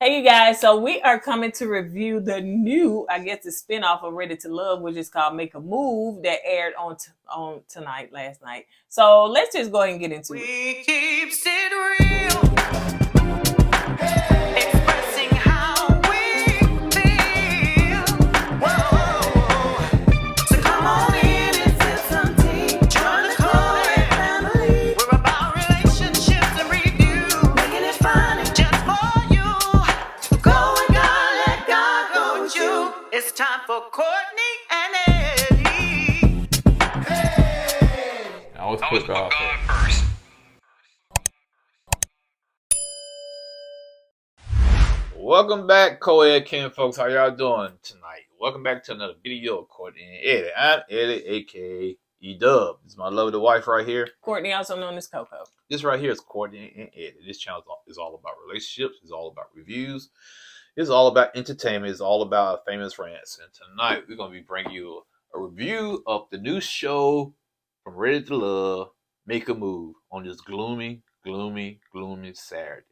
Hey, you guys. So we are coming to review the new, I guess, the spinoff of Ready to Love, which is called Make a Move, that aired on last night. So let's just go ahead and get into it. We keep it real. Expressing how we feel. Whoa. So come on in and sip some tea. Join the KoEd family. We're about relationships and review. Making it fun and just for you. Go with God, let God go with you. It's time for Kourtney and Eddie. I always put God first. Welcome back, KoEd Ken folks. How y'all doing tonight? Welcome back to another video of Kourtney and Eddie. I'm Eddie, aka E-Dub. This is my lovely wife right here. Kourtney, also known as Coco. This right here is Kourtney and Eddie. This channel is all about relationships. It's all about reviews. It's all about entertainment. It's all about famous rants. And tonight we're going to be bringing you a review of the new show from Ready to Love, Make a Move, on this gloomy Saturday.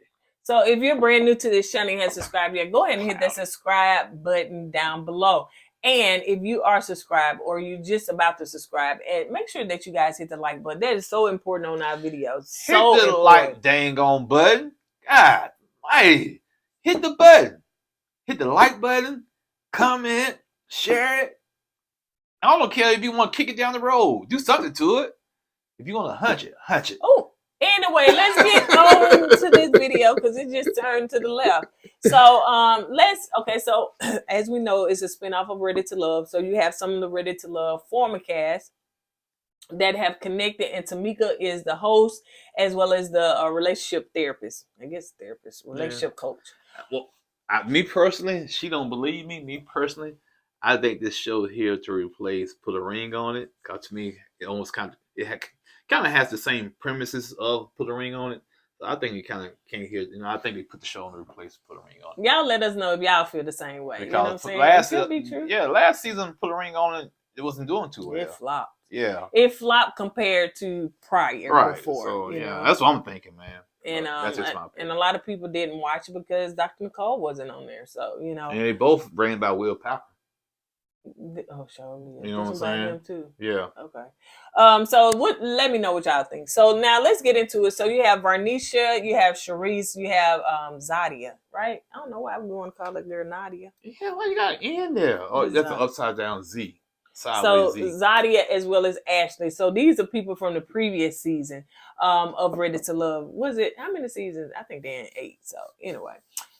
So if you're brand new to this channel and haven't subscribed yet, go ahead and hit that subscribe button down below. And if you are subscribed or you're just about to subscribe, and make sure that you guys hit the like button. That is so important on our videos. So hit the like dang on button. God, hey, hit the button. Hit the like button. Comment. Share it. I don't care if you want to kick it down the road. Do something to it. If you want to hunch it. Oh. Anyway, let's get on to this video because it just turned to the left. So so as we know, it's a spinoff of Ready to Love. So you have some of the Ready to Love former cast that have connected, and Tamica is the host as well as the relationship therapist. I guess relationship coach. Well, me personally, she don't believe me. Me personally, I think this show is here to replace Put a Ring on It. Because to me, it almost kind of has the same premises of Put a Ring on It. So I think you kind of can't hear. I think they put the show on to replace Put a Ring on It. Y'all let us know if y'all feel the same way. Because you know what I'm saying? It could be true. Yeah, last season Put a Ring on It, it wasn't doing too well. It flopped. Yeah, it flopped compared to prior. Before. So you know? That's what I'm thinking, man. And that's just my opinion. And a lot of people didn't watch it because Dr. Nicole wasn't on there. So and they both bring about Will Packer. Oh, sure. You know what I'm saying? Him too. Yeah. Okay. So let me know what y'all think. So now let's get into it. So you have Varnisha, you have Sharice, you have Zia, right? I don't know why we want to call it girl Nadia. Yeah, why you got in there? Oh, that's an upside down Z. So Zia as well as Ashley. So these are people from the previous season of Ready to Love. Was it how many seasons? I think they're in 8. So anyway.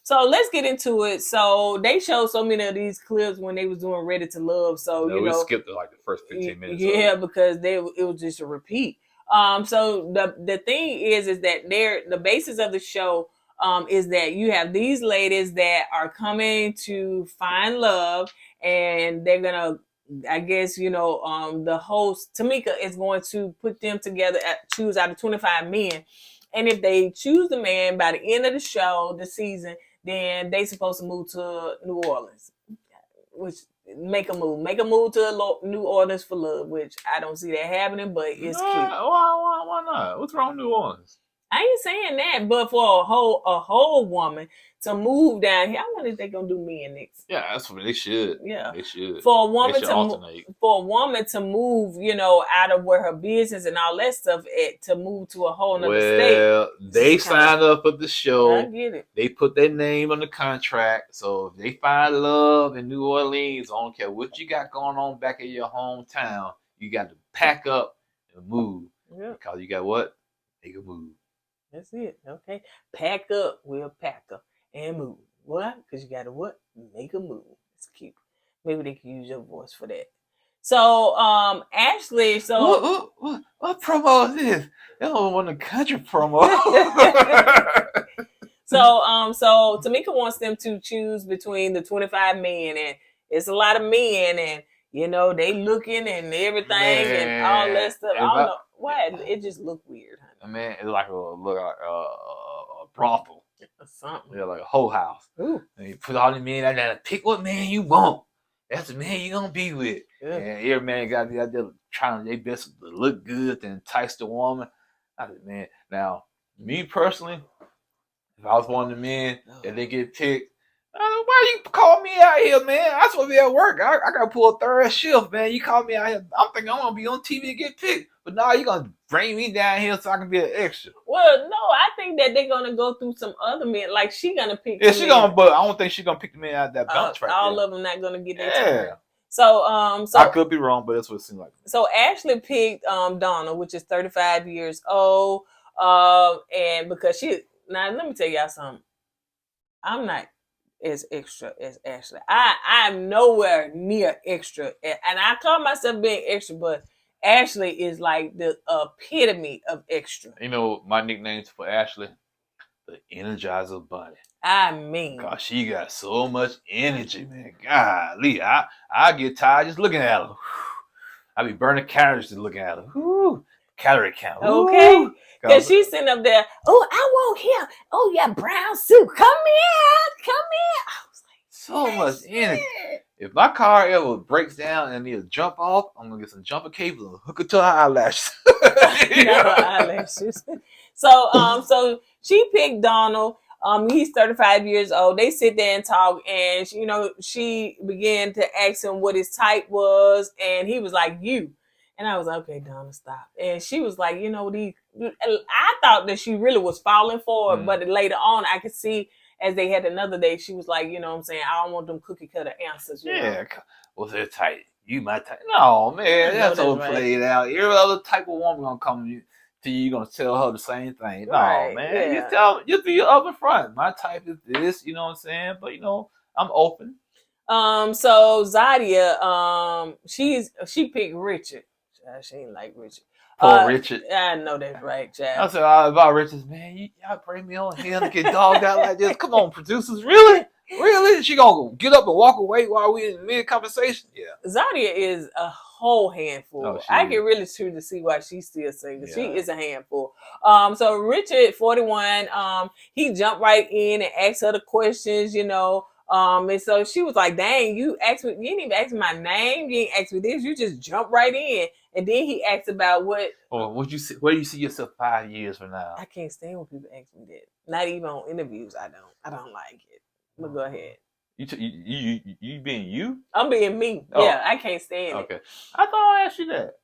So let's get into it. So they showed so many of these clips when they was doing Ready to Love. So we skipped like the first 15 minutes. Yeah, because it was just a repeat. So the thing is that the basis of the show is that you have these ladies that are coming to find love, and they're gonna, I guess, the host Tamica is going to put them together, choose out of 25 men, and if they choose the man by the end of the show, the season, then they supposed to move to New Orleans, which make a move to New Orleans for love, which I don't see that happening, but it's cute. Why not? What's wrong with New Orleans? I ain't saying that, but for a whole woman to move down here, I wonder if they're gonna do men next. Yeah, that's what they should. Yeah, they should. For a woman to move, out of where her business and all that stuff to move to a whole nother state. Well, they signed up for the show. I get it. They put their name on the contract. So if they find love in New Orleans, I don't care what you got going on back in your hometown, you got to pack up and move. Yeah. Because you got what? Make a move. That's it. Okay. Pack up. We'll pack up and move. What? Because you got to what? Make a move. It's cute. Maybe they can use your voice for that. So, Ashley, so... What promo is this? They don't want a country promo. So Tamica wants them to choose between the 25 men, and it's a lot of men, and, they looking and everything, and all that stuff. I don't know. Why? It just looked weird, honey. Man, it's like a brothel. Or something. Yeah, like a whole house. Ooh. And you put all the men out there, pick what man you want. That's the man you're going to be with. Yeah. And every man got to be out there trying their best to look good, to entice the woman. I said, man, now, me personally, if I was one of the men and they get picked, why you call me out here, man? I'm supposed to be at work. I got to pull a third shift, man. You call me out here. I'm thinking I'm going to be on TV and get picked. But now you're going to bring me down here so I can be an extra. Well, no, I think that they're going to go through some other men. Like, she going to pick Yeah, she going to, but I don't think she's going to pick the men out of that bunch right all there. of them not going to get their turn. So I could be wrong, but that's what it seems like. So Ashley picked Donna, which is 35 years old. And because now let me tell y'all something. I'm not as extra as Ashley. I'm nowhere near extra. And I call myself being extra, but Ashley is like the epitome of extra. You know, my nicknames for Ashley, the Energizer Bunny. I mean, God, she got so much energy, man. Golly, I get tired just looking at her. I be burning calories just looking at her. Whew. Calorie count. Okay. Because she's sitting up there, oh, I want him. Oh, yeah, brown suit. Come in. I was like, so much energy. If my car ever breaks down and need to jump off, I'm going to get some jumper cable and hook it to her eyelashes. Eyelashes. So she picked Donald. He's 35 years old. They sit there and talk, and she began to ask him what his type was, and he was like, you. And I was like, okay, Donna, stop. And she was like, I thought that she really was falling for it, but later on, I could see as they had another day, she was like, you know what I'm saying? I don't want them cookie cutter answers. You know? What's their type? You my type? No, man, that's all played out. Every other type of woman gonna come to you, you're gonna tell her the same thing. No, man, you be up in front. My type is this, you know what I'm saying? But I'm open. So Zadia, she picked Richard. She ain't like Richard. Poor Richard. I know that's right, Chad. I said about Richard, man, y'all bring me on here to get dogged out like this. Come on, producers, really? Really? She gonna get up and walk away while we in mid conversation? Yeah. Zadia is a whole handful. I can really truly see why she's still single. Yeah. She is a handful. So Richard, 41, he jumped right in and asked her the questions, and so she was like, dang, you didn't even ask me my name, you didn't ask me this, you just jumped right in. And then he asked about what where do you see yourself 5 years from now? I can't stand when people ask me that. Not even on interviews, I don't like it. But go ahead. You being you? I'm being me. Oh. Yeah, I can't stand it. Okay. I thought I asked you that.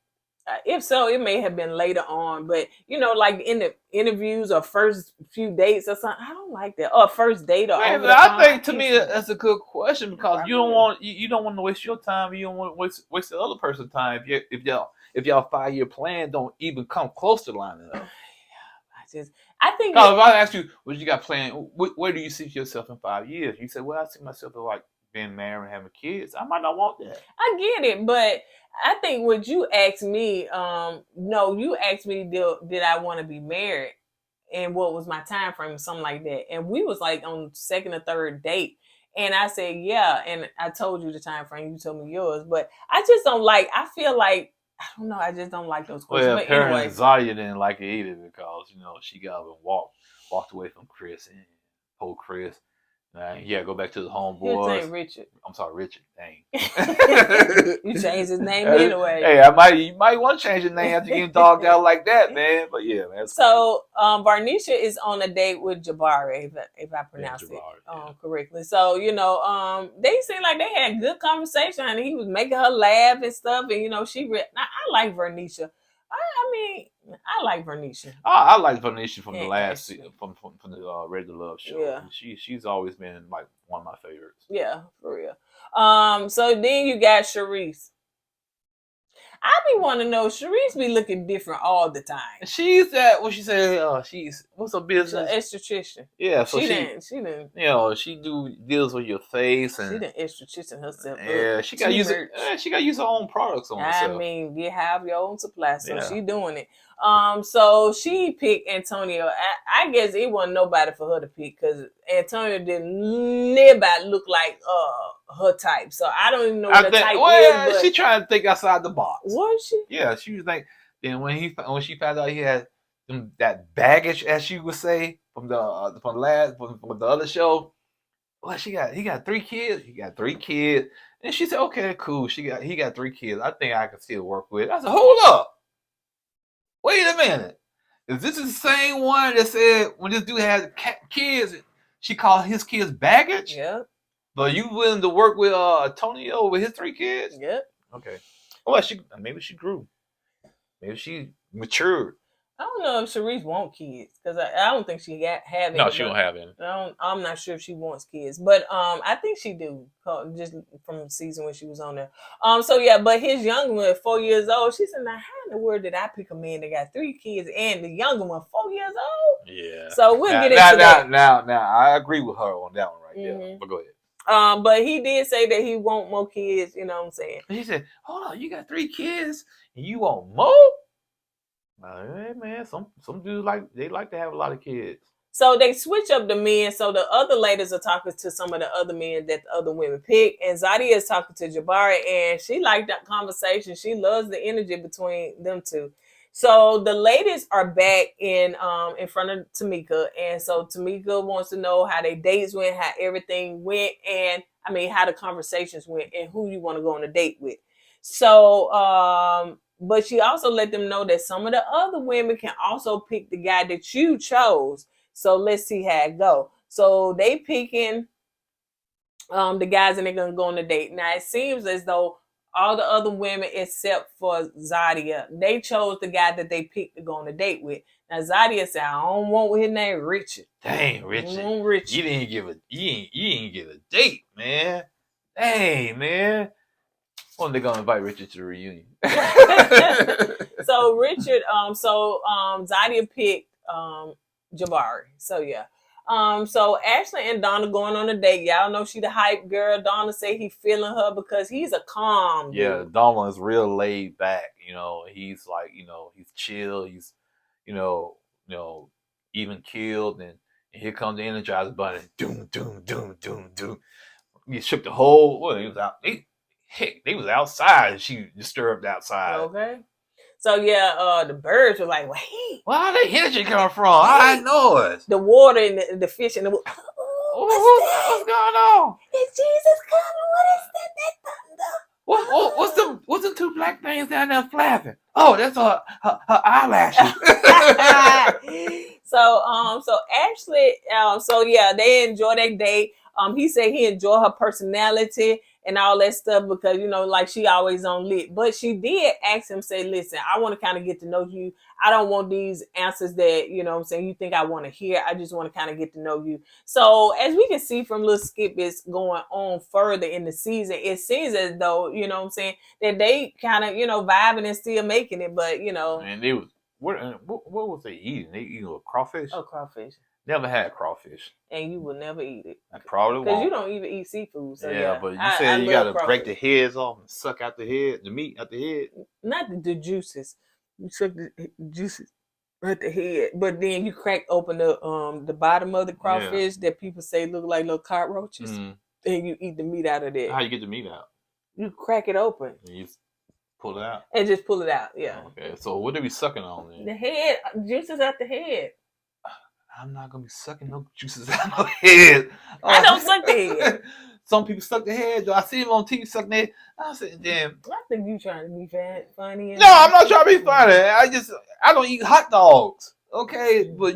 If so, it may have been later on, but like in the interviews or first few dates or something, I don't like that. Or first date or I think to me that's a good question because you don't want to waste your time. You don't want to waste the other person's time. If y'all 5-year plan don't even come close to lining up. I think if I ask you what you got planned, where do you see yourself in 5 years? You say, well, I see myself as like being married and having kids. I might not want that. I get it, but I think what you asked me, you asked me did I want to be married and what was my time frame or something like that. And we was like on second or third date. And I said, yeah. And I told you the time frame, you told me yours. But I just don't I feel like, I don't know, I just don't like those questions. Well, but apparently anyway. Zadia didn't like it either because, she got up and walked away from Chris and told Chris. Go back to the homeboys. His name Richard. I'm sorry, Richard. Dang. You changed his name anyway. Hey, you might want to change your name after getting dogged out like that, man. But yeah, man. So Varnisha is on a date with Jabari, if I pronounce it correctly. So they seemed like they had good conversation, and he was making her laugh and stuff. And I like Varnisha. I like Varnisha. I like Varnisha from the last season, from the Regular Love show. Yeah. She's always been like one of my favorites. Yeah, for real. So then you got Sharice. I be want to know, Sharice be looking different all the time. She's that, what she said, what's her business? Esthetician. Yeah, so she didn't. She deals with your face and. She done esthetician herself. Yeah, she got to use it. She got to use her own products on herself. You have your own supply, so she doing it. So she picked Antonio. I guess it wasn't nobody for her to pick because Antonio didn't never look like her type. So I don't even know what the type is. But she trying to think outside the box. Was she? Yeah, she was like. Then when she found out he had that baggage, as she would say, from the other show. Well, he got 3 kids. He got 3 kids, and she said, "Okay, cool. He got 3 kids. I think I can still work with it." I said, "Hold up, wait a minute. Is this the same one that said when this dude had kids, she called his kids baggage? Yep. But you willing to work with Antonio with his 3 kids? Yep. Okay. Well, maybe she grew. Maybe she matured. I don't know if Sharice wants kids because I don't think she have any. No, she don't have any. I'm not sure if she wants kids, but I think she do just from the season when she was on there. So yeah, but his young one, 4 years old, she said, "Now how in the world did I pick a man that got 3 kids and the younger one 4 years old?" Yeah. So we'll get into that. Now, I agree with her on that one right there. But go ahead. But he did say that he want more kids. You know what I'm saying? He said, "Hold on, you got 3 kids and you want more?" Hey man, some dudes like to have a lot of kids. So they switch up the men. So the other ladies are talking to some of the other men that the other women pick, and Zia is talking to Jabari, and she liked that conversation. She loves the energy between them two. So the ladies are back in front of Tamica, and so Tamica wants to know how their dates went, how everything went, and I mean how the conversations went, and who you want to go on a date with. So but she also let them know that some of the other women can also pick the guy that you chose. So let's see how it go. So they picking the guys and they're gonna go on a date. Now it seems as though all the other women except for Zia, they chose the guy that they picked to go on a date with. Now Zia said, "I don't want his name Richard." Dang, Richard. I want Richard. You didn't give a date, man. Dang, man. When they gonna invite Richard to the reunion? So Richard, Zia picked Jabari. So yeah. So Ashley and Donna going on a date. Y'all know she the hype girl. Donna say he feeling her because he's a calm dude. Yeah, Donna is real laid back. He's like, he's chill. He's, even killed. And here comes the Energizer Bunny. Doom, doom, doom, doom, doom. He shook the whole. Well, he was out. They was outside. She disturbed outside. Okay. So yeah, the birds were like, "Wait, where the energy coming from? I know it. The water and the fish and the what's going on? Is Jesus coming? What is that? What's the 2 black things down there flapping? Oh, that's her eyelashes. So Ashley, so yeah, they enjoy their date. He said he enjoyed her personality and all that stuff because, like she always on lit. But she did ask him, say, "Listen, I want to kind of get to know you. I don't want these answers that, you think I want to hear. I just want to kind of get to know you." So as we can see from little snippets going on further in the season, it seems as though, that they kind of, vibing and still making it. But, And they was, what was they eating? They eating a crawfish? Oh, crawfish. Never had crawfish. And you will never eat it. I probably won't. Because you don't even eat seafood. So yeah, but you said you got to break the heads off and suck out the head, the meat out the head. Not the juices. You suck the juices at the head. But then you crack open the bottom of the crawfish that people say look like little cockroaches. And you eat the meat out of that. How you get the meat out? You crack it open. And you pull it out? And just pull it out, yeah. Okay, so what are we sucking on then? The head, juices out the head. I'm not gonna be sucking no juices out my head. I don't suck the head. Some people suck the head, though. I see them on TV sucking their head. I said, damn. I think you trying to be funny. No, I'm not trying to be funny. I don't eat hot dogs. Okay, but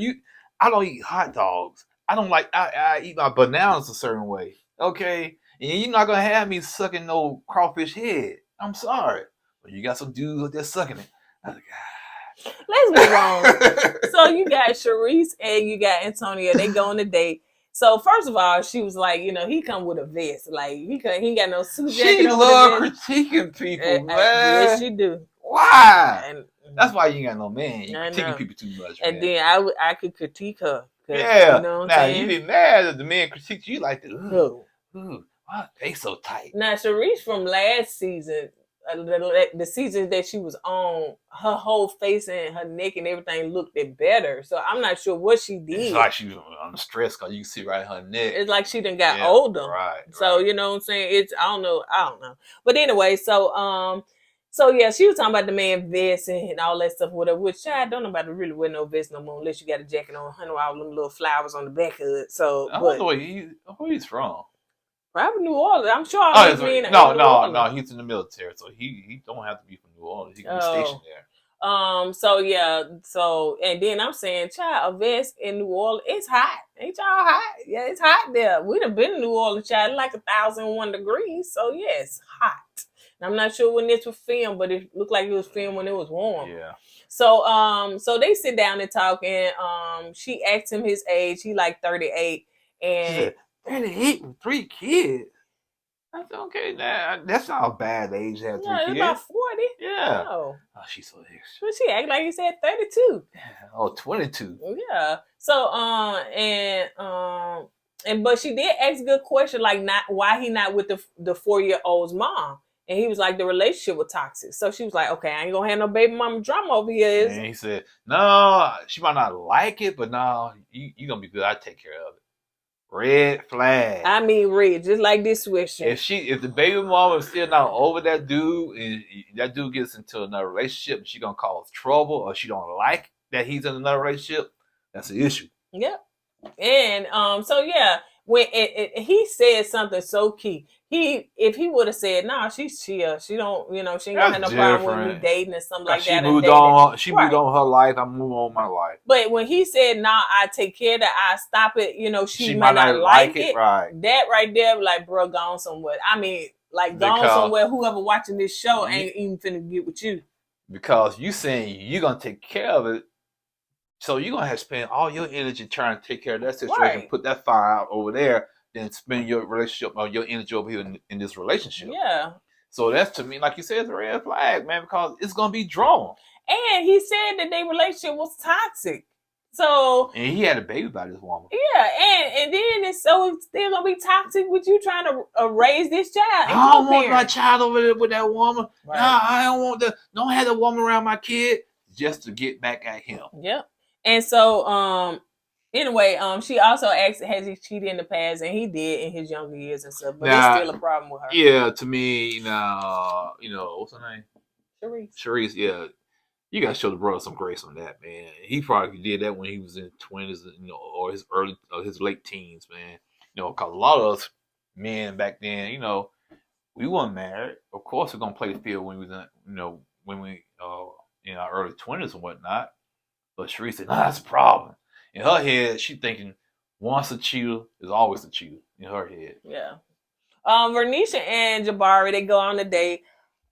I don't eat hot dogs. I don't like. I eat my bananas a certain way. Okay, and you're not gonna have me sucking no crawfish head. I'm sorry, but you got some dudes out there sucking it. I was like, let's move on. So you got Sharice and you got Antonio. They go on a date. So first of all, she was like, he come with a vest. Like he ain't got no suit jacket. She love critiquing people, man. Yes, she do. Why? And that's why you ain't got no man. You critiquing people too much. And man. then I could critique her. Yeah. You know what now I'm saying? you be mad if the man critiques you like that. Ooh, why they so tight? Now Sharice from last season. The season that she was on, her whole face and her neck and everything looked better. So I'm not sure what she did. It's like she was on stress because you can see right her neck. It's like she done got older. Right. So you know what I'm saying? I don't know. But anyway, so yeah, she was talking about the man vest and all that stuff with her, which I don't know about to really wear no vest no more unless you got a jacket on, all them little flowers on the back of it. So I don't know who he's from. Probably New Orleans. I'm sure. No, he's in the military, so he don't have to be from New Orleans. He can be stationed there. So yeah, so and then I'm saying, child, a vest in New Orleans, it's hot. Ain't y'all hot? Yeah, it's hot there. We done been in New Orleans, child, like 1,001 degrees. So yeah, it's hot. And I'm not sure when this was filmed, but it looked like it was filmed when it was warm. Yeah. So they sit down and talk, and she asked him his age. He like 38, She and said, 38 with 3 kids. I said, okay, that's not a bad age to have 3 yeah, it's kids. about 40. Yeah. Oh, She's so extra. but she act like he said 32. Oh, 22. Yeah. So but she did ask a good question, like not why he not with the 4-year-old's mom. And he was like, the relationship was toxic. So she was like, okay, I ain't gonna have no baby mama drama over here. And he said, no, she might not like it, but no, you gonna be good. I take care of it. Red flag. I mean, red, just like this sweatshirt. If the baby mama is still not over that dude, and that dude gets into another relationship, and she gonna cause trouble, or she don't like that he's in another relationship, that's an issue. Yep. And so yeah, when he said something so key. If he would have said, nah, she don't, she ain't gonna have no problem with me dating and something like she that. Moved on her life. I'm moving on my life. But when he said, nah, I take care of that, I stop it, she might not like it. Right. That right there, like, bro, gone somewhere. I mean, like, gone somewhere. Whoever watching this show ain't even finna get with you. Because you saying you're gonna take care of it. So you're going to have to spend all your energy trying to take care of that situation, right. Put that fire out over there, then spend your relationship or your energy over here in this relationship. Yeah. So that's, to me, like you said, it's a red flag, man, because it's going to be drawn. And he said that their relationship was toxic. So. And he had a baby by this woman. Yeah, and then it's still going to be toxic with you trying to raise this child. I don't want my child over there with that woman. Right. No, I don't have the woman around my kid just to get back at him. Yep. And so, anyway, she also asked, has he cheated in the past? And he did in his younger years and stuff. But there's still a problem with her. Yeah, to me, what's her name? Sharice, yeah. You got to show the brother some grace on that, man. He probably did that when he was in 20s, or his late teens, man. Because a lot of us men back then, we weren't married. Of course, we're going to play the field when we was in our early 20s and whatnot. But Sharice said, that's a problem. In her head, she thinking once a cheater is always a cheater in her head. Yeah. Visha and Jabari, they go on a date.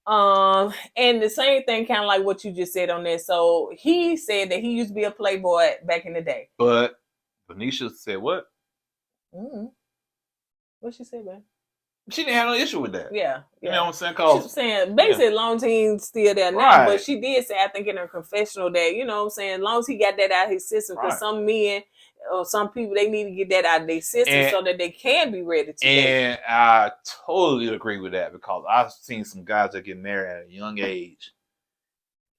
And the same thing, kind of like what you just said on there. So he said that he used to be a playboy back in the day. But Visha said what? Mm-hmm. What she said, man? She didn't have no issue with that. Yeah. You know what I'm saying? She was saying, basically, as long as he's still there now. Right. But she did say, I think in her confessional that, you know what I'm saying, as long as he got that out of his system, because some men or some people, they need to get that out of their system so that they can be ready to date. And I totally agree with that, because I've seen some guys that get married at a young age.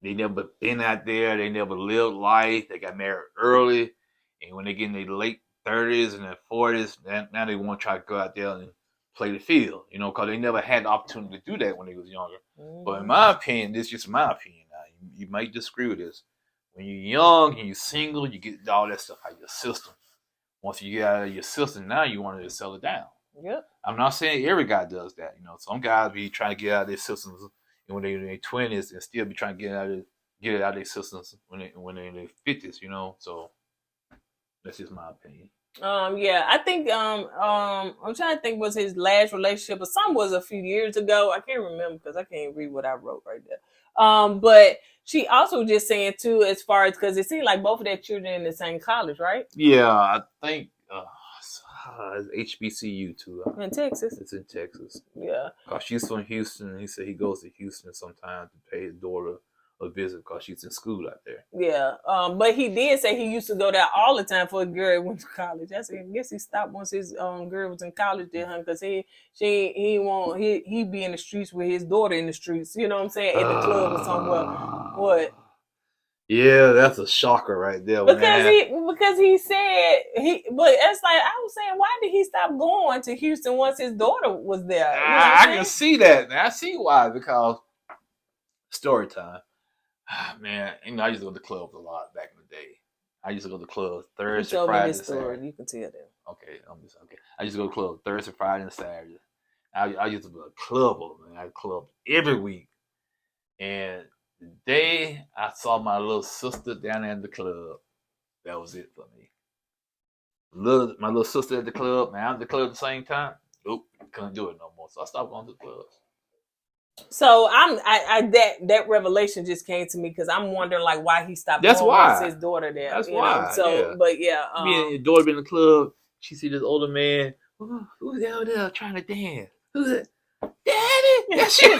They never been out there. They never lived life. They got married early. And when they get in their late 30s and their 40s, now they want to try to go out there and play the field, because they never had the opportunity to do that when they was younger. Mm-hmm. But in my opinion, this is just my opinion now. You might disagree with this. When you're young and you're single, you get all that stuff out of your system. Once you get out of your system, now you want to settle down. Yep. I'm not saying every guy does that. Some guys be trying to get out of their systems when they're in their 20s and still be trying to get it out of their systems when they're in their 50s. So that's just my opinion. Yeah, I think I'm trying to think, was his last relationship, but some was a few years ago. I can't remember because I can't read what I wrote right there. But she also just saying too, as far as, because it seemed like both of their children in the same college, right? Yeah, I think it's HBCU too. In Texas. It's in Texas. Yeah. Cause she's from Houston. He said he goes to Houston sometimes to pay his daughter a visit because she's in school out there. Yeah. But he did say he used to go there all the time for a girl went to college. I guess he stopped once his girl was in college there, because he be in the streets with his daughter in the streets. You know what I'm saying? At the club or somewhere. What? Yeah, that's a shocker right there. Because he said but it's like I was saying, why did he stop going to Houston once his daughter was there? I can see that. I see why, because story time. Man, I used to go to clubs a lot back in the day. I used to go to clubs Thursday, Friday, Saturday. You can tell them. Okay. I used to go to clubs Thursday, Friday, and Saturday. I used to be a clubber, man. I clubbed every week. And The day I saw my little sister down at the club, that was it for me. My little sister at the club, man, I'm at the club at the same time. Nope, couldn't do it no more. So I stopped going to the clubs. So that revelation just came to me because I'm wondering like why he stopped. That's going why. once his daughter there. That's you why. Know? So, yeah. But yeah, me and your daughter been in the club. She see this older man. Who's out there trying to dance? Who's that? Daddy. That's you.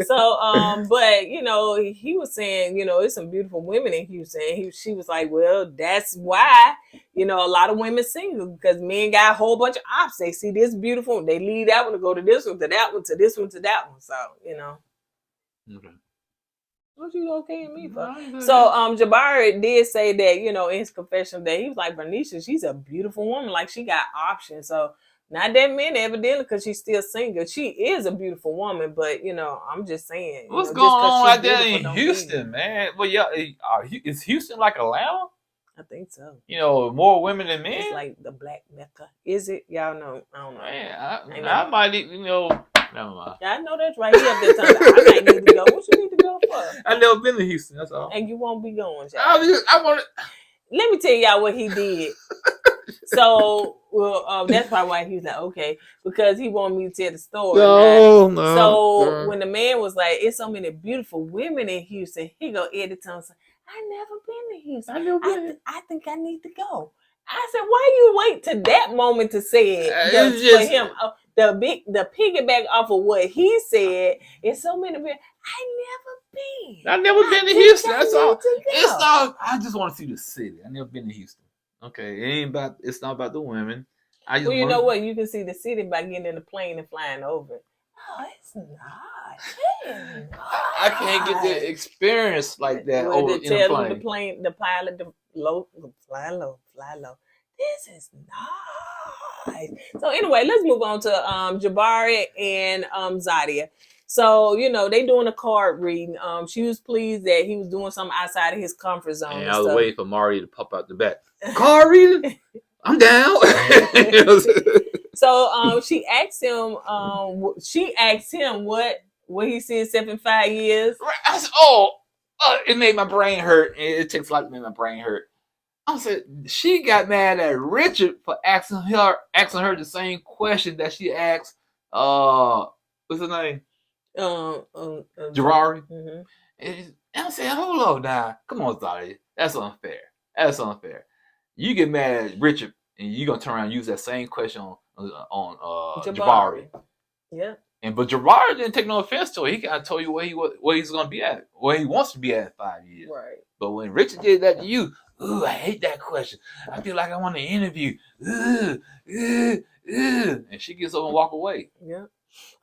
So, but you know, he was saying, you know, there's some beautiful women in Houston. She was like, well, that's why, you know, a lot of women single because men got a whole bunch of options. They see this beautiful, they leave that one to go to this one, to that one, to this one, to that one. So, you know. Okay. What you okay in me for? So, Jabari did say that, you know, in his confession that he was like, Bernicia, she's a beautiful woman. Like, she got options. So, not that many, evidently, because she's still single. She is a beautiful woman, but, you know, I'm just saying. What's know, going just on out there beautiful in Houston, man? Well, yeah, is Houston like Atlanta? I think so. You know, more women than men? It's like the Black Mecca. Is it? Y'all know. I don't know. Man, I might, you know, never mind. Yeah, I know that's right. He up there talking about, I might need to go. What you need to go for? I never been to Houston, that's all. And you won't be going, I want to. Let me tell y'all what he did. So, well, that's probably why he was like, okay, because he wanted me to tell the story. No. So when the man was like, "It's so many beautiful women in Houston," he go Eddie Thompson. I never been to Houston. I think I need to go. I said, why you wait to that moment to say it? For him, the piggyback off of what he said. It's so many people. I've never been to Houston. That's all. It's not. I just want to see the city. I never been to Houston. Okay, it ain't about. It's not about the women. Well, you know what? You can see the city by getting in the plane and flying over it. Oh, it's not. I can't get the experience like that over in the plane. The pilot, fly low. This is nice. So anyway, let's move on to Jabari and Zia. So, you know, they doing a card reading. She was pleased that he was doing something outside of his comfort zone. And I was waiting for Mari to pop out the back. Card reading? I'm down. So she asked him what he said 75 years. I said, it made my brain hurt. It takes a lot to make my brain hurt. I said, she got mad at Richard for asking her the same question that she asked, what's her name? Jabari. Mm-hmm. And I said, hold on now. Come on, Zia. That's unfair. You get mad at Richard and you're going to turn around and use that same question on Jabari. Yeah. But Jabari didn't take no offense to it. He kind of told you where he's going to be at, where he wants to be at in 5 years. Right. But when Richard did that to you, ooh, I hate that question. I feel like I want to interview. And she gets up and walk away. Yeah.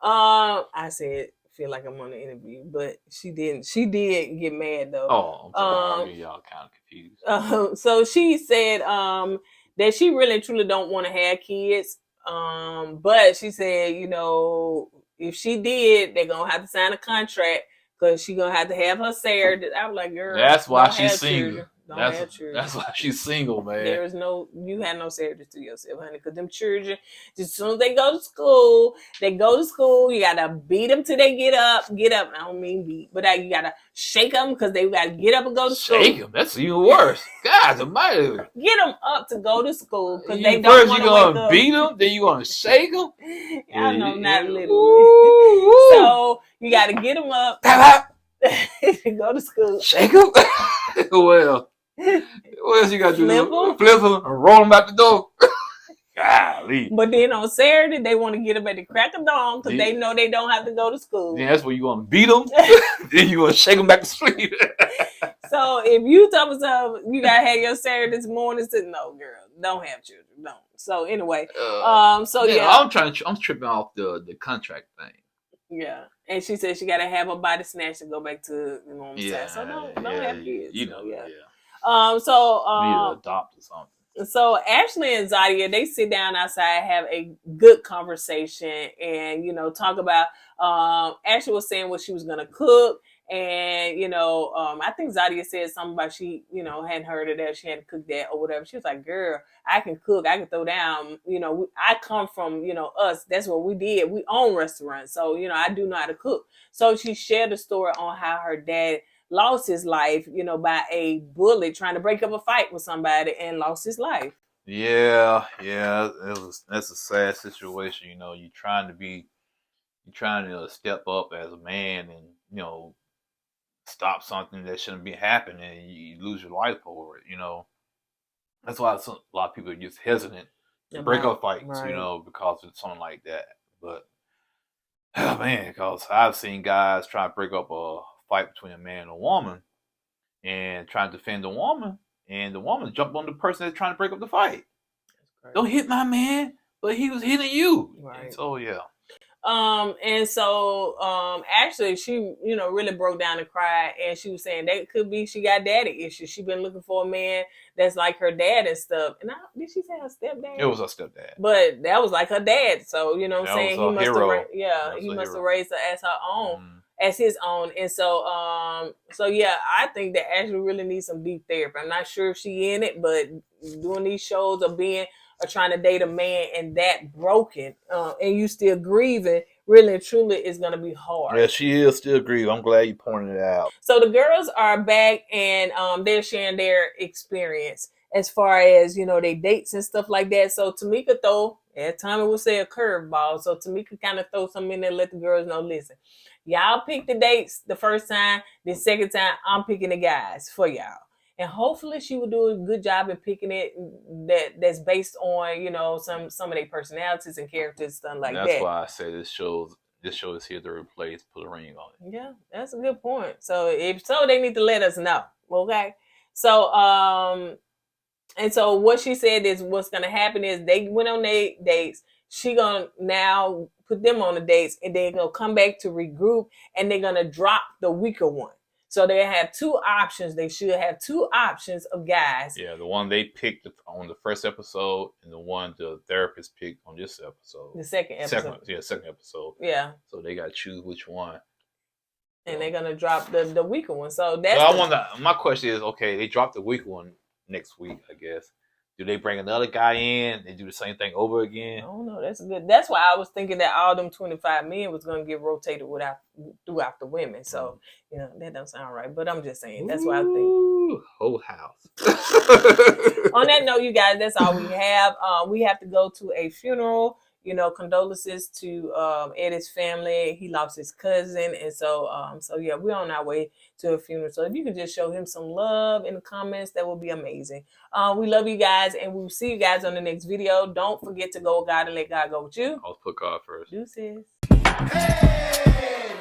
I said, feel like I'm on the interview, but she didn't. She did get mad though. Oh, I'm sorry. Y'all kind of confused. So she said that she really and truly don't want to have kids. But she said, you know, if she did, they're gonna have to sign a contract because she's gonna have to have her surrogate. I was like, girl, that's why she's single. Children. That's why she's single, man. You have no surrogate to yourself, honey, because them children, just as soon as they go to school, you gotta beat them till they get up. I don't mean beat, but you gotta shake them because they gotta get up and go to school. Shake them? That's even worse. God almighty. Get them up to go to school because they don't want to wake up. First you gonna beat them, then you gonna shake them. I know, not literally. So you gotta get them up. Go to school. Shake them. Well. What else you got to do? Flip them and roll them out the door. Golly. But then on Saturday, they want to get them at the crack of dawn because they know they don't have to go to school. Then that's where you want to beat them. Then you want to shake them back to sleep. So if you tell me something, you got to have your Saturday this morning. No, girl, don't have children. Don't. So anyway, I'm tripping off the contract thing. Yeah. And she said she got to have a body snatch to go back to, you know what I'm saying? So don't have kids. You know, So need to adopt or something. So Ashley and Zadia, they sit down outside, have a good conversation, and talk about. Ashley was saying what she was gonna cook, and I think Zadia said something about she hadn't heard of that, she hadn't cooked that or whatever. She was like, "Girl, I can cook, I can throw down. I come from us. That's what we did. We own restaurants, so I do know how to cook." So she shared a story on how her dad lost his life, by a bully trying to break up a fight with somebody and lost his life. Yeah, that's a sad situation. You're trying to step up as a man and stop something that shouldn't be happening, and you lose your life over it. That's why a lot of people are just hesitant to break up fights, right. Because of something like that. But oh man, because I've seen guys try to break up a fight between a man and a woman, and trying to defend the woman, and the woman jumped on the person that's trying to break up the fight. Don't hit my man, but he was hitting you. Right. So yeah. And so actually she really broke down and cried, and she was saying that could be she got daddy issues. She been looking for a man that's like her dad and stuff. And did she say her stepdad? It was her stepdad, but that was like her dad. So what I'm saying, he must have he must have raised her as her own, as his own. And so yeah, I think that Ashley really needs some deep therapy. I'm not sure if she in it, but doing these shows of being or trying to date a man and that broken, and you still grieving, really and truly is going to be hard. Yeah, she is still grieving. I'm glad you pointed it out. So the girls are back, and they're sharing their experience as far as they dates and stuff like that. So Tamica at time would say a curveball. So Tamica kind of throw something in there, let the girls know, listen, y'all pick the dates the first time, the second time I'm picking the guys for y'all. And hopefully she will do a good job in picking it that's based on, some of their personalities and characters, stuff like that. That's why I say this show is here to replace Put a Ring on It. Yeah, that's a good point. So if so, they need to let us know. Okay. So and so what she said is what's gonna happen is they went on their dates. She gonna now put them on the dates, and they're gonna come back to regroup, and they're gonna drop the weaker one. So they have two options. They should have two options of guys. Yeah, the one they picked on the first episode, and the one the therapist picked on this episode. The second episode. Second episode. Yeah. So they got to choose which one. And they're gonna drop the weaker one. So that's. So my question is, okay, they dropped the weaker one next week, I guess. Do they bring another guy in? They do the same thing over again? I don't know. That's good. That's why I was thinking that all them 25 men was going to get rotated throughout the women. So, that don't sound right. But I'm just saying. That's why I think. Whole house. On that note, you guys, that's all we have. We have to go to a funeral. Condolences to Eddie's family. He lost his cousin. And so yeah, we're on our way to a funeral. So if you can just show him some love in the comments, that would be amazing. We love you guys, and we'll see you guys on the next video. Don't forget to go with God and let God go with you. I'll put God first. Deuces. Hey!